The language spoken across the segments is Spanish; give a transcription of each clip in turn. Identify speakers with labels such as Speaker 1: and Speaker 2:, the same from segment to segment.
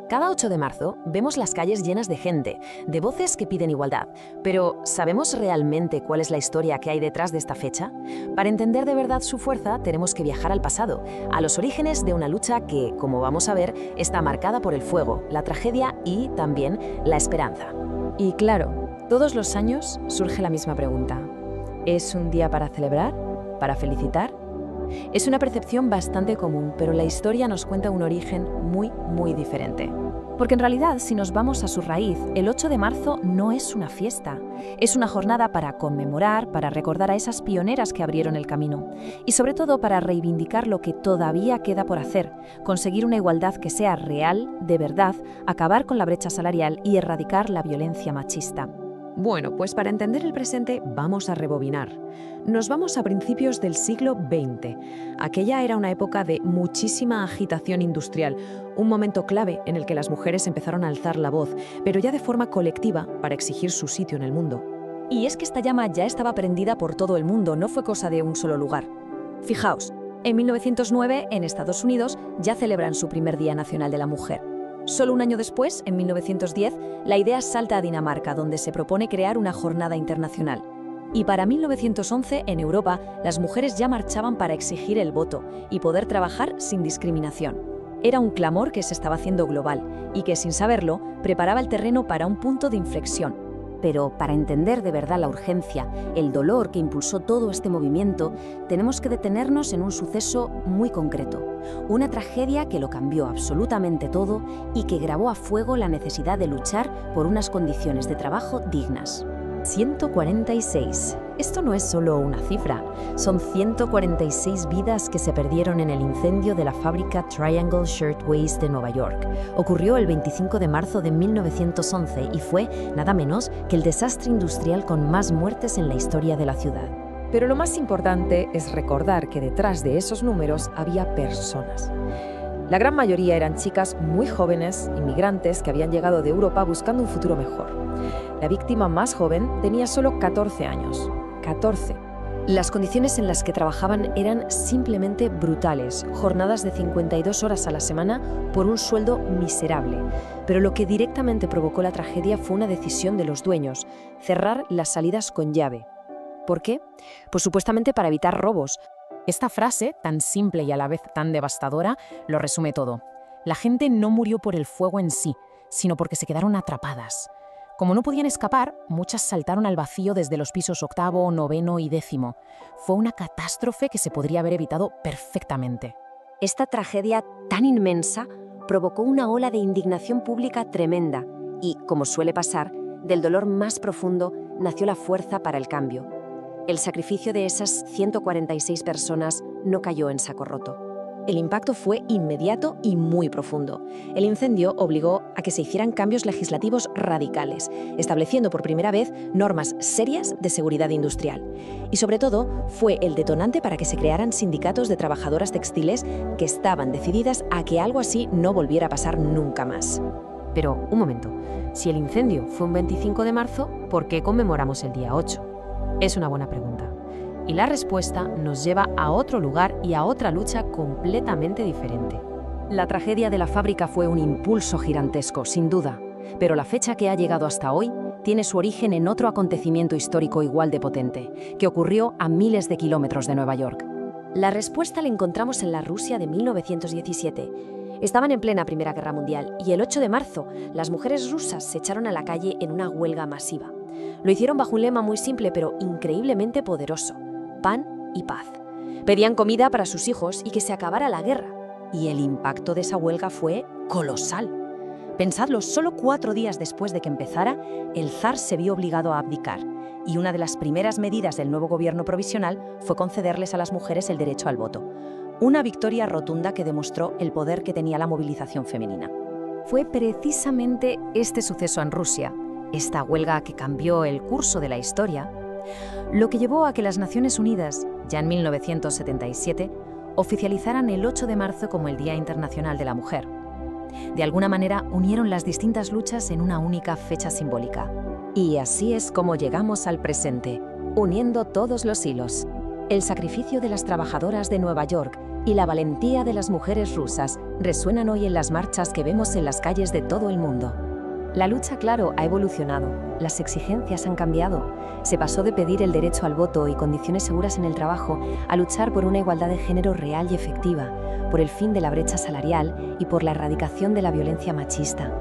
Speaker 1: Cada 8 de marzo vemos las calles llenas de gente, de voces que piden igualdad. Pero, ¿sabemos realmente cuál es la historia que hay detrás de esta fecha? Para entender de verdad su fuerza, tenemos que viajar al pasado, a los orígenes de una lucha que, como vamos a ver, está marcada por el fuego, la tragedia y, también, la esperanza.
Speaker 2: Y claro, todos los años surge la misma pregunta. ¿Es un día para celebrar? ¿Para felicitar? Es una percepción bastante común, pero la historia nos cuenta un origen muy diferente. Porque en realidad, si nos vamos a su raíz, el 8 de marzo no es una fiesta. Es una jornada para conmemorar, para recordar a esas pioneras que abrieron el camino. Y sobre todo para reivindicar lo que todavía queda por hacer, conseguir una igualdad que sea real, de verdad, acabar con la brecha salarial y erradicar la violencia machista.
Speaker 1: Bueno, pues para entender el presente vamos a rebobinar. Nos vamos a principios del siglo XX. Aquella era una época de muchísima agitación industrial, un momento clave en el que las mujeres empezaron a alzar la voz, pero ya de forma colectiva para exigir su sitio en el mundo.
Speaker 3: Y es que esta llama ya estaba prendida por todo el mundo, no fue cosa de un solo lugar. Fijaos, en 1909, en Estados Unidos, ya celebran su primer Día Nacional de la Mujer. Solo un año después, en 1910, la idea salta a Dinamarca, donde se propone crear una jornada internacional. Y para 1911, en Europa, las mujeres ya marchaban para exigir el voto y poder trabajar sin discriminación. Era un clamor que se estaba haciendo global y que, sin saberlo, preparaba el terreno para un punto de inflexión.
Speaker 4: Pero para entender de verdad la urgencia, el dolor que impulsó todo este movimiento, tenemos que detenernos en un suceso muy concreto, una tragedia que lo cambió absolutamente todo y que grabó a fuego la necesidad de luchar por unas condiciones de trabajo dignas.
Speaker 1: 146. Esto no es solo una cifra, son 146 vidas que se perdieron en el incendio de la fábrica Triangle Shirtwaist de Nueva York. Ocurrió el 25 de marzo de 1911 y fue, nada menos, que el desastre industrial con más muertes en la historia de la ciudad.
Speaker 2: Pero lo más importante es recordar que detrás de esos números había personas. La gran mayoría eran chicas muy jóvenes, inmigrantes que habían llegado de Europa buscando un futuro mejor. La víctima más joven tenía solo 14 años. 14.
Speaker 3: Las condiciones en las que trabajaban eran simplemente brutales, jornadas de 52 horas a la semana por un sueldo miserable. Pero lo que directamente provocó la tragedia fue una decisión de los dueños, cerrar las salidas con llave. ¿Por qué? Pues supuestamente para evitar robos.
Speaker 1: Esta frase, tan simple y a la vez tan devastadora, lo resume todo. La gente no murió por el fuego en sí, sino porque se quedaron atrapadas. Como no podían escapar, muchas saltaron al vacío desde los pisos 8º, 9º y 10º. Fue una catástrofe que se podría haber evitado perfectamente.
Speaker 4: Esta tragedia tan inmensa provocó una ola de indignación pública tremenda y, como suele pasar, del dolor más profundo nació la fuerza para el cambio. El sacrificio de esas 146 personas no cayó en saco roto.
Speaker 3: El impacto fue inmediato y muy profundo. El incendio obligó a que se hicieran cambios legislativos radicales, estableciendo por primera vez normas serias de seguridad industrial. Y sobre todo, fue el detonante para que se crearan sindicatos de trabajadoras textiles que estaban decididas a que algo así no volviera a pasar nunca más.
Speaker 1: Pero, un momento, si el incendio fue un 25 de marzo, ¿por qué conmemoramos el día 8? Es una buena pregunta. Y la respuesta nos lleva a otro lugar y a otra lucha completamente diferente.
Speaker 3: La tragedia de la fábrica fue un impulso gigantesco, sin duda, pero la fecha que ha llegado hasta hoy tiene su origen en otro acontecimiento histórico igual de potente, que ocurrió a miles de kilómetros de Nueva York. La respuesta la encontramos en la Rusia de 1917. Estaban en plena Primera Guerra Mundial y el 8 de marzo las mujeres rusas se echaron a la calle en una huelga masiva. Lo hicieron bajo un lema muy simple pero increíblemente poderoso: pan y paz. Pedían comida para sus hijos y que se acabara la guerra. Y el impacto de esa huelga fue colosal. Pensadlo, solo 4 días después de que empezara, el zar se vio obligado a abdicar. Y una de las primeras medidas del nuevo gobierno provisional fue concederles a las mujeres el derecho al voto. Una victoria rotunda que demostró el poder que tenía la movilización femenina.
Speaker 1: Fue precisamente este suceso en Rusia, esta huelga que cambió el curso de la historia, lo que llevó a que las Naciones Unidas, ya en 1977, oficializaran el 8 de marzo como el Día Internacional de la Mujer. De alguna manera unieron las distintas luchas en una única fecha simbólica.
Speaker 4: Y así es como llegamos al presente, uniendo todos los hilos. El sacrificio de las trabajadoras de Nueva York, y la valentía de las mujeres rusas resuenan hoy en las marchas que vemos en las calles de todo el mundo. La lucha, claro, ha evolucionado. Las exigencias han cambiado. Se pasó de pedir el derecho al voto y condiciones seguras en el trabajo a luchar por una igualdad de género real y efectiva, por el fin de la brecha salarial y por la erradicación de la violencia machista.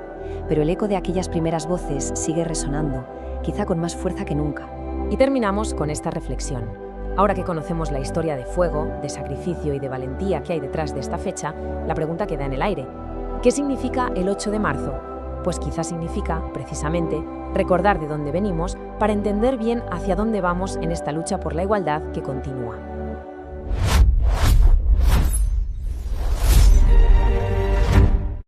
Speaker 4: Pero el eco de aquellas primeras voces sigue resonando, quizá con más fuerza que nunca.
Speaker 2: Y terminamos con esta reflexión. Ahora que conocemos la historia de fuego, de sacrificio y de valentía que hay detrás de esta fecha, la pregunta queda en el aire. ¿Qué significa el 8 de marzo? Pues quizá significa, precisamente, recordar de dónde venimos para entender bien hacia dónde vamos en esta lucha por la igualdad que continúa.